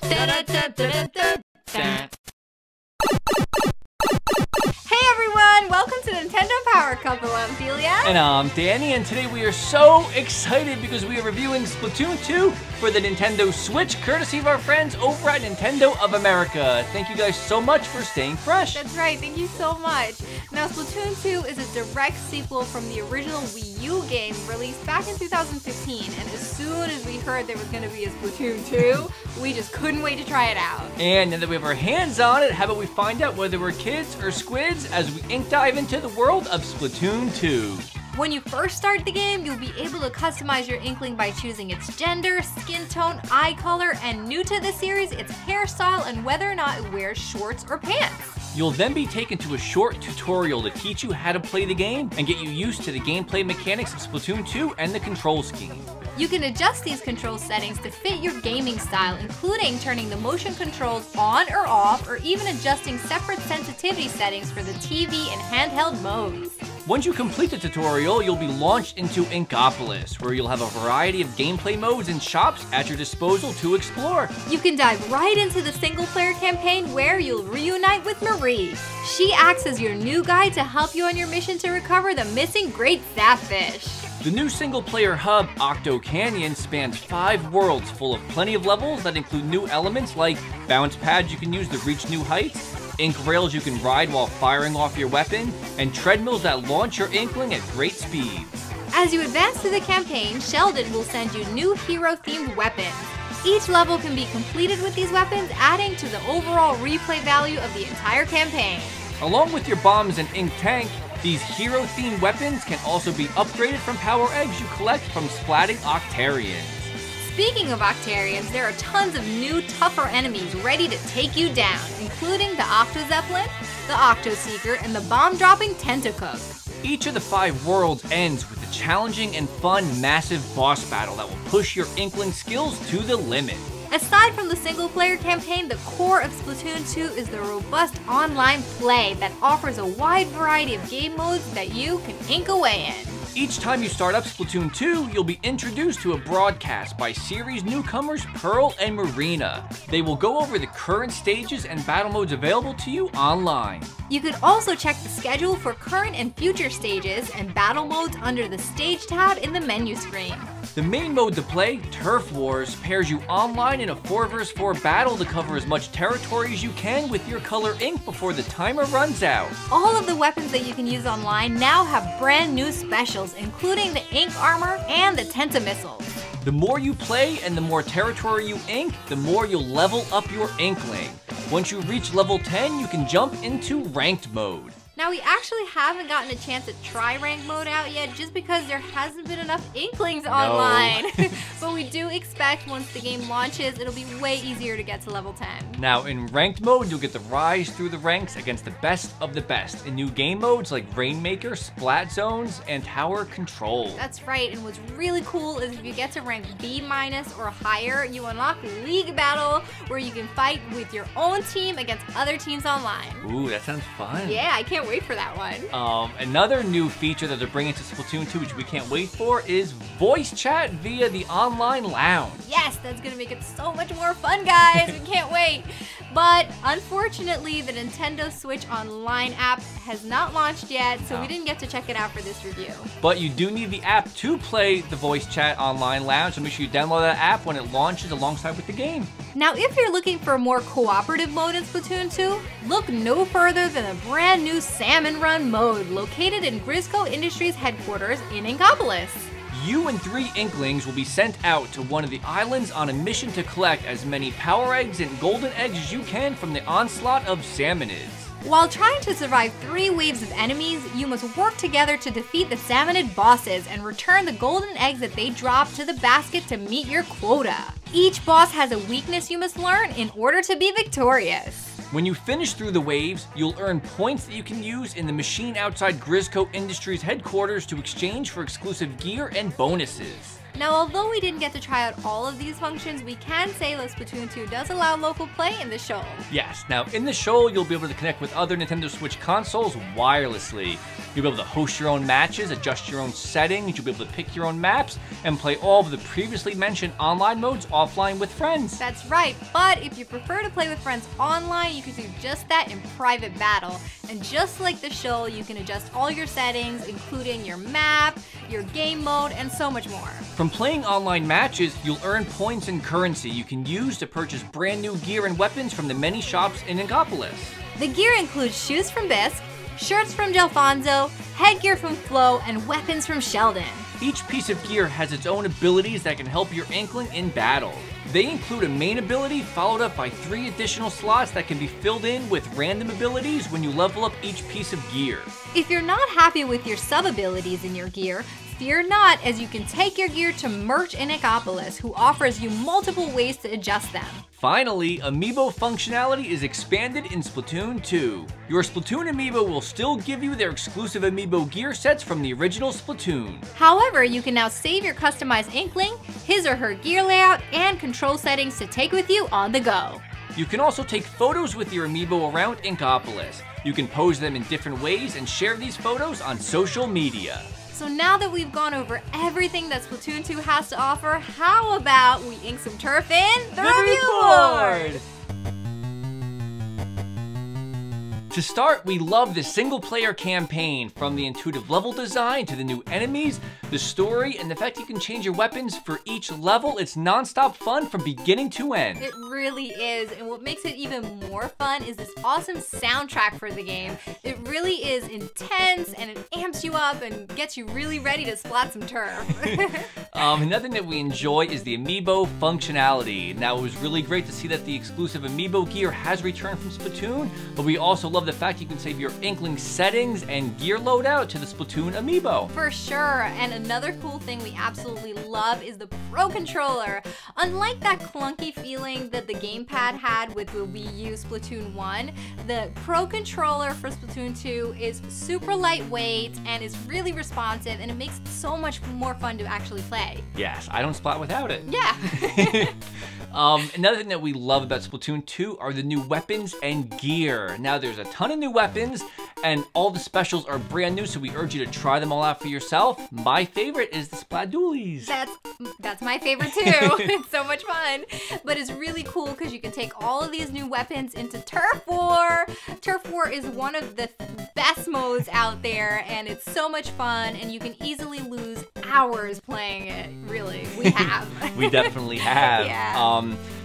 Hey everyone, welcome to Nintendo Power Couple. I'm Felia. And I'm Danny, and today we are so excited because we are reviewing Splatoon 2 for the Nintendo Switch, courtesy of our friends over at Nintendo of America. Thank you guys so much for staying fresh. That's right, thank you so much. Now, Splatoon 2 is a direct sequel from the original Wii U game released back in 2015, and as soon as we heard there was going to be a Splatoon 2, we just couldn't wait to try it out. And now that we have our hands on it, how about we find out whether we're kids or squids as we ink dive into the world of Splatoon 2. When you first start the game, you'll be able to customize your Inkling by choosing its gender, skin tone, eye color, and new to the series, its hairstyle and whether or not it wears shorts or pants. You'll then be taken to a short tutorial to teach you how to play the game and get you used to the gameplay mechanics of Splatoon 2 and the control scheme. You can adjust these control settings to fit your gaming style, including turning the motion controls on or off, or even adjusting separate sensitivity settings for the TV and handheld modes. Once you complete the tutorial, you'll be launched into INQUIRES, where you'll have a variety of gameplay modes and shops at your disposal to explore. You can dive right into the single-player campaign where you'll reunite with Marie. She acts as your new guide to help you on your mission to recover the missing Great Sapfish. The new single-player hub, Octo Canyon, spans 5 worlds full of plenty of levels that include new elements like bounce pads you can use to reach new heights, ink rails you can ride while firing off your weapon, and treadmills that launch your Inkling at great speed. As you advance through the campaign, Sheldon will send you new hero-themed weapons. Each level can be completed with these weapons, adding to the overall replay value of the entire campaign. Along with your bombs and ink tank, these hero-themed weapons can also be upgraded from power eggs you collect from splatting Octarians. Speaking of Octarians, there are tons of new, tougher enemies ready to take you down, including the Octo Zeppelin, the Octo Seeker, and the bomb-dropping Tentacook. Each of the 5 worlds ends with a challenging and fun massive boss battle that will push your Inkling skills to the limit. Aside from the single-player campaign, the core of Splatoon 2 is the robust online play that offers a wide variety of game modes that you can ink away in. Each time you start up Splatoon 2, you'll be introduced to a broadcast by series newcomers Pearl and Marina. They will go over the current stages and battle modes available to you online. You could also check the schedule for current and future stages and battle modes under the Stage tab in the menu screen. The main mode to play, Turf Wars, pairs you online in a 4 vs 4 battle to cover as much territory as you can with your color ink before the timer runs out. All of the weapons that you can use online now have brand new specials, including the ink armor and the Tentamissiles. The more you play and the more territory you ink, the more you'll level up your Inkling. Once you reach level 10, you can jump into ranked mode. Now, we actually haven't gotten a chance to try ranked mode out yet just because there hasn't been enough Inklings online. But we do expect once the game launches, it'll be way easier to get to level 10. Now, in ranked mode, you'll get to rise through the ranks against the best of the best in new game modes like Rainmaker, Splat Zones, and Tower Control. That's right, and what's really cool is if you get to rank B- or higher, you unlock League Battle, where you can fight with your own team against other teams online. Ooh, that sounds fun. Yeah, I can't wait for that one. Another new feature that they're bringing to Splatoon 2, which we can't wait for, is voice chat via the online lounge. Yes, that's gonna make it so much more fun, guys. We can't wait. But unfortunately, the Nintendo Switch Online app has not launched yet, so we didn't get to check it out for this review. But you do need the app to play the voice chat online lounge, so make sure you download that app when it launches alongside with the game. Now, if you're looking for a more cooperative mode in Splatoon 2, look no further than the brand new Salmon Run mode, located in Grisco Industries headquarters in Inkopolis. You and 3 Inklings will be sent out to one of the islands on a mission to collect as many power eggs and golden eggs as you can from the onslaught of salmonids. While trying to survive 3 waves of enemies, you must work together to defeat the salmonid bosses and return the golden eggs that they drop to the basket to meet your quota. Each boss has a weakness you must learn in order to be victorious. When you finish through the waves, you'll earn points that you can use in the machine outside Grisco Industries headquarters to exchange for exclusive gear and bonuses. Now, although we didn't get to try out all of these functions, we can say that Splatoon 2 does allow local play in the show. Yes, now in the show, you'll be able to connect with other Nintendo Switch consoles wirelessly. You'll be able to host your own matches, adjust your own settings, you'll be able to pick your own maps, and play all of the previously mentioned online modes offline with friends. That's right, but if you prefer to play with friends online, you can do just that in private battle. And just like the show, you can adjust all your settings, including your map, your game mode, and so much more. From playing online matches, you'll earn points and currency you can use to purchase brand new gear and weapons from the many shops in Inkopolis. The gear includes shoes from Bisque, shirts from Delfonso, headgear from Flo, and weapons from Sheldon. Each piece of gear has its own abilities that can help your Inkling in battle. They include a main ability followed up by 3 additional slots that can be filled in with random abilities when you level up each piece of gear. If you're not happy with your sub-abilities in your gear, fear not, as you can take your gear to Merch in Inkopolis, who offers you multiple ways to adjust them. Finally, Amiibo functionality is expanded in Splatoon 2. Your Splatoon Amiibo will still give you their exclusive Amiibo gear sets from the original Splatoon. However, you can now save your customized Inkling, his or her gear layout, and control settings to take with you on the go. You can also take photos with your Amiibo around Inkopolis. You can pose them in different ways and share these photos on social media. So now that we've gone over everything that Splatoon 2 has to offer, how about we ink some turf in the review board? To start, we love the single-player campaign, from the intuitive level design to the new enemies, the story, and the fact you can change your weapons for each level. It's non-stop fun from beginning to end. It really is, and what makes it even more fun is this awesome soundtrack for the game. It really is intense, and it amps you up and gets you really ready to splat some turf. Another thing that we enjoy is the Amiibo functionality. Now, it was really great to see that the exclusive Amiibo gear has returned from Splatoon, but we also love the fact you can save your Inkling settings and gear loadout to the Splatoon Amiibo. For sure, and another cool thing we absolutely love is the Pro Controller. Unlike that clunky feeling that the gamepad had with the Wii U Splatoon 1, the Pro Controller for Splatoon 2 is super lightweight and is really responsive, and it makes it so much more fun to actually play. Yes, I don't splat without it. Yeah. Another thing that we love about Splatoon 2 are the new weapons and gear. Now, there's a ton of new weapons, and all the specials are brand new, so we urge you to try them all out for yourself. My favorite is the Spladoolies. That's my favorite too. It's so much fun. But it's really cool because you can take all of these new weapons into Turf War. Turf War is one of the best modes out there, and it's so much fun, and you can easily lose hours playing it. Really, we have. We definitely have. Yeah.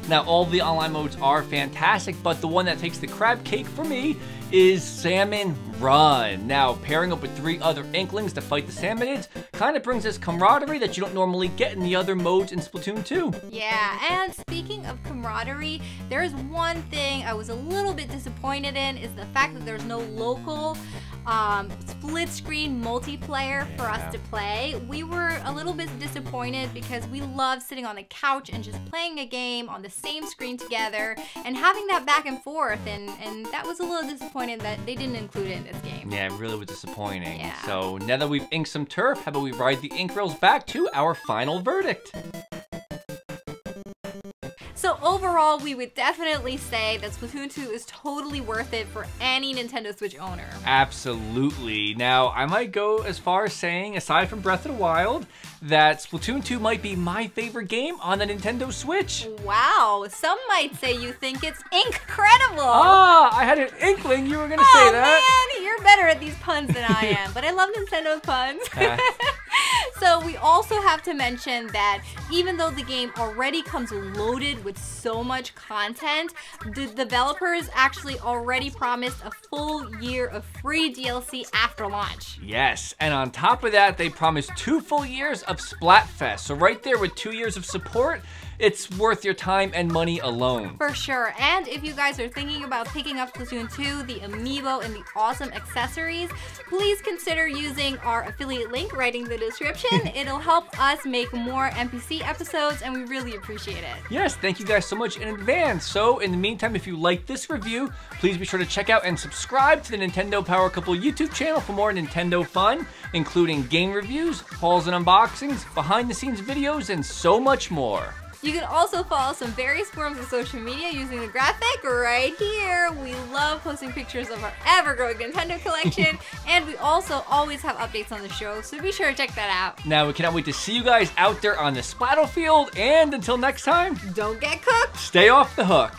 Now, all the online modes are fantastic, but the one that takes the crab cake for me is Salmon Run. Now, pairing up with 3 other Inklings to fight the Salmonids kind of brings this camaraderie that you don't normally get in the other modes in Splatoon 2. Yeah, and speaking of camaraderie, there is one thing I was a little bit disappointed in, is the fact that there's no local split screen multiplayer for us to play. We were a little bit disappointed because we love sitting on the couch and just playing a game on the same screen together and having that back and forth, and that was a little disappointing that they didn't include it in this game. Yeah, it really was disappointing. Yeah. So now that we've inked some turf, how about we ride the ink rails back to our final verdict? So overall, we would definitely say that Splatoon 2 is totally worth it for any Nintendo Switch owner. Absolutely. Now, I might go as far as saying, aside from Breath of the Wild, that Splatoon 2 might be my favorite game on the Nintendo Switch. Wow, some might say you think it's incredible. Ah, I had an inkling you were going to say that. Oh man, you're better at these puns than I am, but I love Nintendo's puns. So we also have to mention that even though the game already comes loaded with so much content, the developers actually already promised a full year of free DLC after launch. Yes, and on top of that, they promised 2 full years of Splatfest. So right there with 2 years of support, it's worth your time and money alone. For sure. And if you guys are thinking about picking up Splatoon 2, the amiibo, and the awesome accessories, please consider using our affiliate link right in the description. It'll help us make more NPC episodes, and we really appreciate it. Yes, thank you guys so much in advance. So in the meantime, if you like this review, please be sure to check out and subscribe to the Nintendo Power Couple YouTube channel for more Nintendo fun, including game reviews, hauls and unboxings, behind the scenes videos, and so much more. You can also follow some various forms of social media using the graphic right here. We love posting pictures of our ever-growing Nintendo collection, and we also always have updates on the show, so be sure to check that out. Now, we cannot wait to see you guys out there on the Splattle field, and until next time, Don't get cooked! stay off the hook.